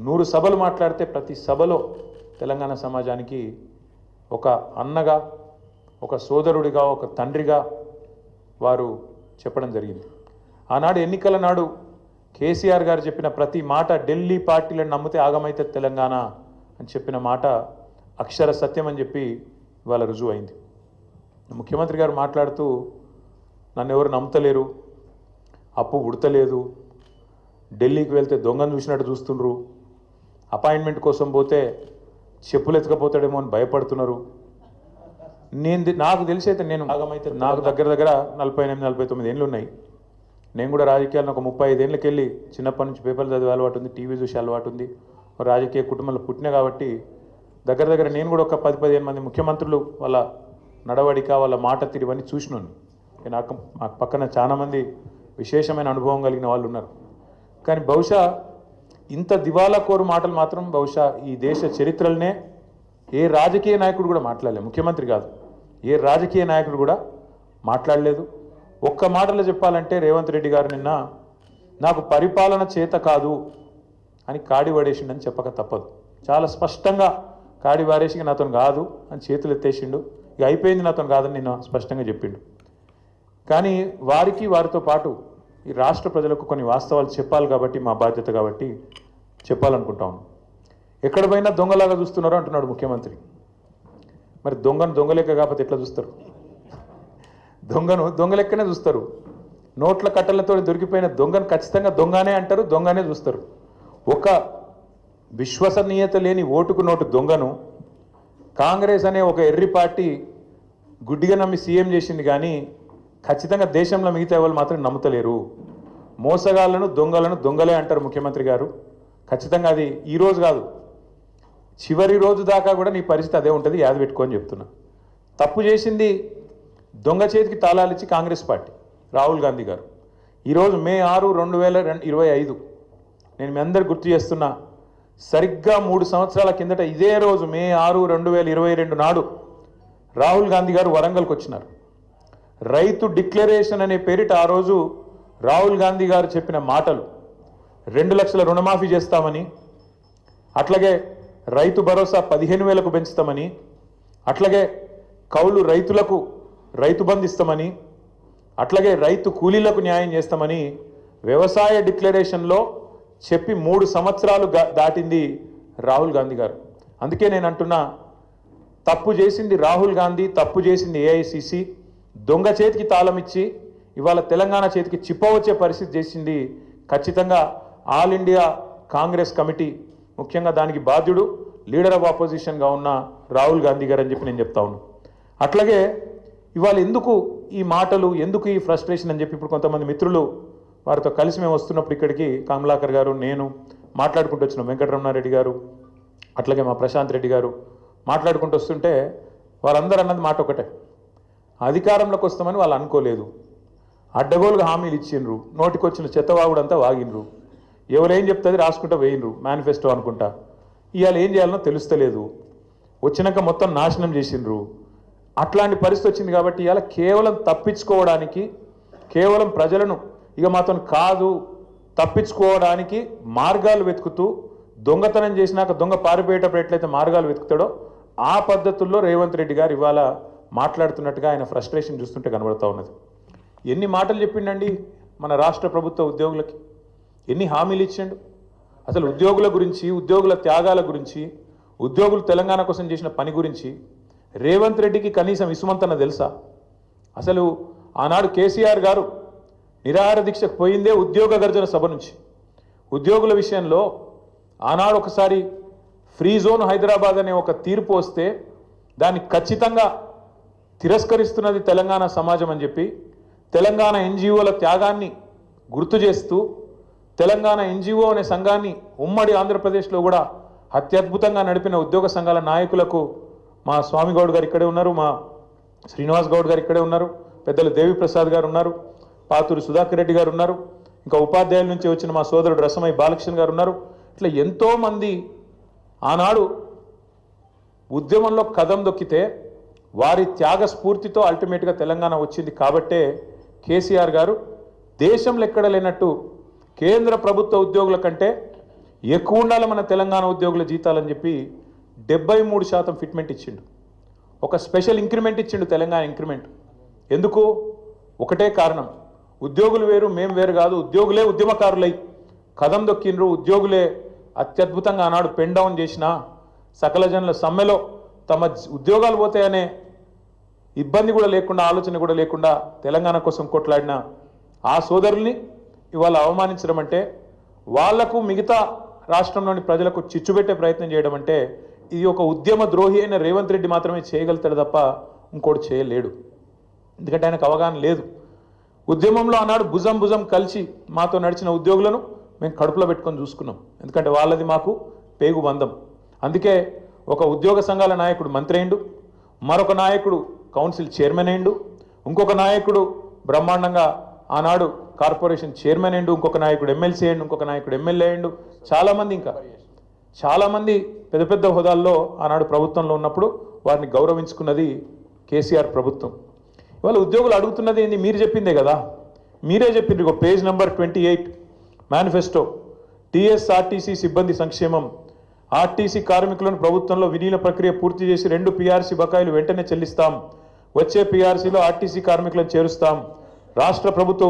100 సభలు మాట్లాడితే ప్రతి సభలో తెలంగాణ సమాజానికి ఒక అన్నగా, ఒక సోదరుడిగా, ఒక తండ్రిగా వారు చెప్పడం జరిగింది. ఆనాడు ఎన్నికల నాడు కేసీఆర్ గారు చెప్పిన ప్రతి మాట, ఢిల్లీ పార్టీలను నమ్మితే ఆగమైతే తెలంగాణ అని చెప్పిన మాట అక్షర సత్యం అని చెప్పి ఇవాళ రుజువు అయింది. ముఖ్యమంత్రి గారు మాట్లాడుతూ నన్ను ఎవరు నమ్ముతలేరు, అప్పు ఉడతలేదు, ఢిల్లీకి వెళ్తే దొంగను చూసినట్టు చూస్తుండ్రు, అపాయింట్మెంట్ కోసం పోతే చెప్పులు ఎత్తుకపోతాడేమో అని భయపడుతున్నారు. నాకు తెలిసి అయితే నేను ఆగమైతే నాకు దగ్గర 48-49 ఏళ్ళు ఉన్నాయి. నేను కూడా రాజకీయాలను ఒక 35 ఏళ్ళకి వెళ్ళి చిన్నప్పటి నుంచి పేపర్లు చదివే అలవాటు ఉంది, టీవీ చూసే అలవాటు ఉంది, రాజకీయ కుటుంబంలో పుట్టినా కాబట్టి దగ్గర నేను కూడా ఒక 10-15 మంది ముఖ్యమంత్రులు వాళ్ళ నడవడిక, వాళ్ళ మాట తీరువన్నీ చూసినాను. నాకు పక్కన చాలామంది విశేషమైన అనుభవం కలిగిన వాళ్ళు ఉన్నారు. కానీ బహుశా ఇంత దివాలా కోరు మాటలు మాత్రం బహుశా ఈ దేశ చరిత్రలనే ఏ రాజకీయ నాయకుడు కూడా మాట్లాడలేదు. ముఖ్యమంత్రి కాదు, ఏ రాజకీయ నాయకుడు కూడా మాట్లాడలేదు. ఒక్క మాటలో చెప్పాలంటే రేవంత్ రెడ్డి గారు నిన్న నాకు పరిపాలన చేత కాదు అని కాడి పడేసిండని చెప్పక తప్పదు. చాలా స్పష్టంగా కాడి వారేసి నాతో కాదు అని చేతులు ఎత్తేసిండు. ఇక అయిపోయింది, నాతో కాదని నిన్న స్పష్టంగా చెప్పిండు. కానీ వారితో పాటు ఈ రాష్ట్ర ప్రజలకు కొన్ని వాస్తవాలు చెప్పాలి కాబట్టి, మా బాధ్యత కాబట్టి చెప్పాలనుకుంటా ఉన్నాం. ఎక్కడ పోయినా దొంగలాగా చూస్తున్నారో అంటున్నాడు ముఖ్యమంత్రి. మరి దొంగలెక్క కాకపోతే ఎట్లా చూస్తారు? దొంగలెక్కనే చూస్తారు. నోట్ల కట్టలతో దొరికిపోయిన దొంగను ఖచ్చితంగా దొంగనే అంటారు, దొంగనే చూస్తారు. ఒక విశ్వసనీయత లేని ఓటుకు నోటు దొంగను కాంగ్రెస్ అనే ఒక ఎర్రి పార్టీ గుడ్డిగా నమ్మి సీఎం చేసింది. కానీ ఖచ్చితంగా దేశంలో మిగతా వాళ్ళు మాత్రం నమ్ముతలేరు. మోసగాళ్లను దొంగలే అంటారు ముఖ్యమంత్రి గారు. ఖచ్చితంగా అది ఈరోజు కాదు, చివరి రోజు దాకా కూడా నీ పరిస్థితి అదే ఉంటుంది, యాద పెట్టుకొని చెప్తున్నా. తప్పు చేసింది దొంగ చేతికి తాళాలు ఇచ్చి కాంగ్రెస్ పార్టీ, రాహుల్ గాంధీ గారు. ఈరోజు మే 6, 2025 నేను మీ అందరు గుర్తు చేస్తున్నా, సరిగ్గా 3 సంవత్సరాల కిందట ఇదే రోజు మే 6, 2022 నాడు రాహుల్ గాంధీ గారు వరంగల్కి వచ్చినారు. రైతు డిక్లరేషన్ అనే పేరిట ఆ రోజు రాహుల్ గాంధీ గారు చెప్పిన మాటలు 2 లక్షల రుణమాఫీ చేస్తామని, అట్లాగే రైతు భరోసా 15,000కు పెంచుతామని, అట్లాగే కౌలు రైతులకు రైతు బంధు ఇస్తామని, అట్లాగే రైతు కూలీలకు న్యాయం చేస్తామని వ్యవసాయ డిక్లరేషన్లో చెప్పి 3 సంవత్సరాలు దాటింది రాహుల్ గాంధీ గారు. అందుకే నేను అంటున్నా, తప్పు చేసింది రాహుల్ గాంధీ, తప్పు చేసింది ఏఐసిసి. దొంగ చేతికి తాళం ఇచ్చి ఇవాళ తెలంగాణ చేతికి చిప్పవచ్చే పరిస్థితి చేసింది ఖచ్చితంగా ఆల్ ఇండియా కాంగ్రెస్ కమిటీ, ముఖ్యంగా దానికి బాధ్యుడు లీడర్ ఆఫ్ ఆపోజిషన్గా ఉన్న రాహుల్ గాంధీ గారు అని చెప్పి నేను చెప్తా ఉన్నాను. అట్లాగే ఇవాళ ఎందుకు ఈ మాటలు, ఎందుకు ఈ ఫ్రస్ట్రేషన్ అని చెప్పి ఇప్పుడు కొంతమంది మిత్రులు వారితో కలిసి మేము వస్తున్నప్పుడు ఇక్కడికి కమలాకర్ గారు, నేను మాట్లాడుకుంటూ వచ్చినాం, వెంకటరమణారెడ్డి గారు, అట్లాగే మా ప్రశాంత్ రెడ్డి గారు మాట్లాడుకుంటూ వస్తుంటే వారందరూ అన్నది మాట ఒకటే, అధికారంలోకి వస్తామని వాళ్ళు అనుకోలేదు, అడ్డగోలుగా హామీలు ఇచ్చిండ్రు, నోటికొచ్చిన చెత్తవాగుడంతా వాగినరు, ఎవరేం చెప్తుంది రాసుకుంటూ వేయినరు, మేనిఫెస్టో అనుకుంటా. ఇవాళ ఏం చేయాలనో తెలుస్తలేదు, వచ్చినాక మొత్తం నాశనం చేసిండ్రు. అట్లాంటి పరిస్థితి వచ్చింది కాబట్టి ఇవాళ కేవలం తప్పించుకోవడానికి, కేవలం ప్రజలను ఇక మాతో కాదు తప్పించుకోవడానికి మార్గాలు వెతుకుతూ, దొంగతనం చేసినాక దొంగ పారిపోయేటప్పుడు ఎట్లయితే మార్గాలు వెతుకుతాడో ఆ పద్ధతుల్లో రేవంత్ రెడ్డి గారు ఇవాళ మాట్లాడుతున్నట్టుగా ఆయన ఫ్రస్ట్రేషన్ చూస్తుంటే కనబడుతూ ఉన్నది. ఎన్ని మాటలు చెప్పిండండి మన రాష్ట్ర ప్రభుత్వ ఉద్యోగులకి, ఎన్ని హామీలు ఇచ్చిండు. అసలు ఉద్యోగుల గురించి, ఉద్యోగుల త్యాగాల గురించి, ఉద్యోగులు తెలంగాణ కోసం చేసిన పని గురించి రేవంత్ రెడ్డికి కనీసం ఇసుమంతన తెలుసా? అసలు ఆనాడు కేసీఆర్ గారు నిరాహార దీక్షకు పోయిందే ఉద్యోగ గర్జన సభ నుంచి. ఉద్యోగుల విషయంలో ఆనాడు ఒకసారి ఫ్రీ జోన్ హైదరాబాద్ అనే ఒక తీర్పు వస్తే దాన్ని ఖచ్చితంగా తిరస్కరిస్తున్నది తెలంగాణ సమాజం అని చెప్పి తెలంగాణ ఎన్జిఓల త్యాగాన్ని గుర్తు చేస్తూ తెలంగాణ ఎన్జిఓ అనే సంఘాన్ని ఉమ్మడి ఆంధ్రప్రదేశ్లో కూడా అత్యద్భుతంగా నడిపిన ఉద్యోగ సంఘాల నాయకులకు మా స్వామి గౌడ్ గారు ఇక్కడే ఉన్నారు, మా శ్రీనివాస్ గౌడ్ గారు ఇక్కడే ఉన్నారు, పెద్దలు దేవిప్రసాద్ గారు ఉన్నారు, పాతూరి సుధాకర్ రెడ్డి గారు ఉన్నారు, ఇంకా ఉపాధ్యాయుల నుంచి వచ్చిన మా సోదరుడు రసమయ్య బాలకృష్ణ గారు ఉన్నారు. ఇట్లా ఎంతోమంది ఆనాడు ఉద్యమంలో కదం దొక్కితే వారి త్యాగ స్ఫూర్తితో అల్టిమేట్గా తెలంగాణ వచ్చింది. కాబట్టే కేసీఆర్ గారు దేశంలో ఎక్కడ లేనట్టు కేంద్ర ప్రభుత్వ ఉద్యోగుల కంటే ఎక్కువ ఉండాలి మన తెలంగాణ ఉద్యోగుల జీతాలని చెప్పి 73% ఫిట్మెంట్ ఇచ్చిండు. ఒక స్పెషల్ ఇంక్రిమెంట్ ఇచ్చిండు, తెలంగాణ ఇంక్రిమెంట్. ఎందుకు? ఒకటే కారణం, ఉద్యోగులు వేరు మేము వేరు కాదు, ఉద్యోగులే ఉద్యమకారులై కదం దొక్కిండ్రు, ఉద్యోగులే అత్యద్భుతంగా ఆనాడు పెన్ డౌన్ చేసిన సకల జనుల సమ్మెలో తమ ఉద్యోగాలు పోతాయనే ఇబ్బంది కూడా లేకుండా, ఆలోచన కూడా లేకుండా తెలంగాణ కోసం కొట్లాడిన ఆ సోదరుల్ని ఇవాళ అవమానించడం అంటే, వాళ్లకు మిగతా రాష్ట్రంలోని ప్రజలకు చిచ్చుపెట్టే ప్రయత్నం చేయడం అంటే, ఇది ఒక ఉద్యమ ద్రోహి అయిన రేవంత్ రెడ్డి మాత్రమే చేయగలుగుతాడు తప్ప ఇంకోటి చేయలేడు. ఎందుకంటే ఆయనకు అవగాహన లేదు. ఉద్యమంలో ఆనాడు భుజం భుజం కలిసి మాతో నడిచిన ఉద్యోగులను మేము కడుపులో పెట్టుకొని చూసుకున్నాం. ఎందుకంటే వాళ్ళది మాకు పేగు బంధం. అందుకే ఒక ఉద్యోగ సంఘాల నాయకుడు మంత్రి అయిండు, మరొక నాయకుడు కౌన్సిల్ చైర్మన్ అయిండు, ఇంకొక నాయకుడు బ్రహ్మాండంగా ఆనాడు కార్పొరేషన్ చైర్మన్ అయిండు, ఇంకొక నాయకుడు ఎమ్మెల్సీ అయిండు, ఇంకొక నాయకుడు ఎమ్మెల్యే అయిండు. చాలామంది ఇంకా చాలామంది పెద్ద పెద్ద హోదాల్లో ఆనాడు ప్రభుత్వంలో ఉన్నప్పుడు వారిని గౌరవించుకున్నది కేసీఆర్ ప్రభుత్వం. ఇవాళ ఉద్యోగులు అడుగుతున్నది ఏంది? మీరు చెప్పిందే కదా, మీరే చెప్పింది. ఒక పేజ్ నెంబర్ 28 మేనిఫెస్టో, టీఎస్ఆర్టీసీ సిబ్బంది సంక్షేమం. ఆర్టీసీ కార్మికులను ప్రభుత్వంలో విలీన ప్రక్రియ పూర్తి చేసి 2 పీఆర్సీ బకాయిలు వెంటనే చెల్లిస్తాం. వచ్చే పీఆర్సీలో ఆర్టీసీ కార్మికులను చేరుస్తాం. రాష్ట్ర ప్రభుత్వం